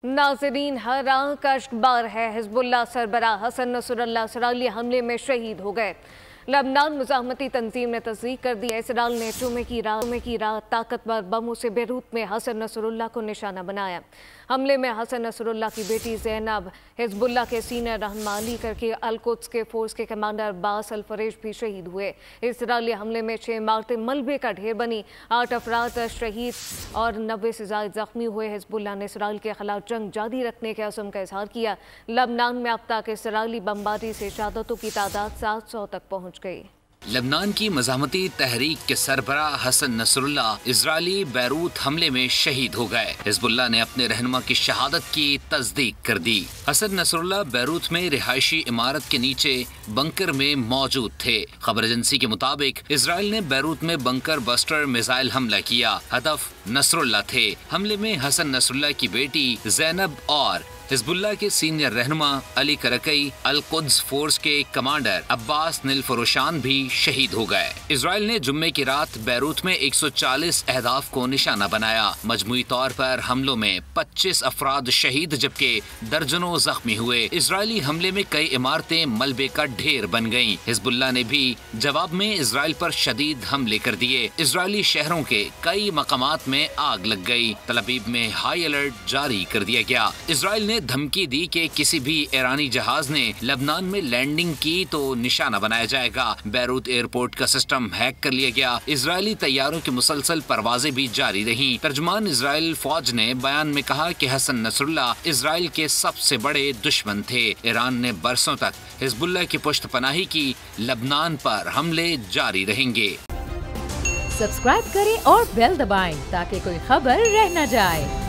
नाज़रीन, हर आंख का अश्कबार है। हिज़्बुल्लाह सरबराह हसन नसरुल्लाह इसराइली हमले में शहीद हो गए। लबनान मुज़ाहमती तंजीम ने तस्दीक कर दी है। इसराइल ने जुमे की रात ताकतवर बमों से बेरूत में हसन नसरुल्लाह को निशाना बनाया। हमले में हसन नसरुल्लाह की बेटी ज़ैनब, हिज़्बुल्लाह के सीनियर रहनुमा अली करके अल-कुद्स के फोर्स के कमांडर अब्बास अल-फरेज भी शहीद हुए। इसराइली हमले में 6 इमारतें मलबे का ढेर बनी, 8 अफराद शहीद और 90 से ज़ायद ज़ख्मी हुए। हिज़्बुल्लाह ने इसराइल के खिलाफ जंग जारी रखने के अज़्म का इज़हार किया। लबनान में अब तक इसराइली बमबारी से शहादतों की तादाद 700 तक पहुँच गई। लबनान की मज़ाहमती तहरीक के सरबराह हसन नसरुल्लाह इजरायली बैरूत हमले में शहीद हो गए। हिज़्बुल्लाह ने अपने रहनुमा की शहादत की तस्दीक कर दी। हसन नसरुल्लाह बैरूत में रिहायशी इमारत के नीचे बंकर में मौजूद थे। खबर एजेंसी के मुताबिक इजराइल ने बैरूत में बंकर बस्टर मिसाइल हमला किया। हदफ नसरुल्लाह थे। हमले में हसन नसरुल्लाह की बेटी ज़ैनब और हिज़्बुल्लाह के सीनियर रहनुमा अली करकई, अल-कुद्स फोर्स के कमांडर अब्बास निलफरोशान भी शहीद हो गए। इजराइल ने जुम्मे की रात बैरूत में 140 अहदाफ को निशाना बनाया। मजमूई तौर पर हमलों में 25 अफराद शहीद जबकि दर्जनों जख्मी हुए। इजरायली हमले में कई इमारतें मलबे का ढेर बन गयी। हिज़्बुल्लाह ने भी जवाब में इजराइल पर शदीद हमले कर दिए। इजरायली शहरों के कई मकामात में आग लग गई। तल अवीव में हाई अलर्ट जारी कर दिया गया। इजराइल ने धमकी दी कि किसी भी ईरानी जहाज ने लबनान में लैंडिंग की तो निशाना बनाया जाएगा। बैरूत एयरपोर्ट का सिस्टम हैक कर लिया गया। इजरायली तैयारों की मुसलसल परवाजें भी जारी रहीं। तर्जुमान इजराइल फौज ने बयान में कहा कि हसन नसरुल्लाह इजराइल के सबसे बड़े दुश्मन थे। ईरान ने बरसों तक हिज़्बुल्लाह की पुश्तपनाही की। लबनान पर हमले जारी रहेंगे। सब्सक्राइब करें और बेल दबाएं ताकि कोई खबर रह न जाए।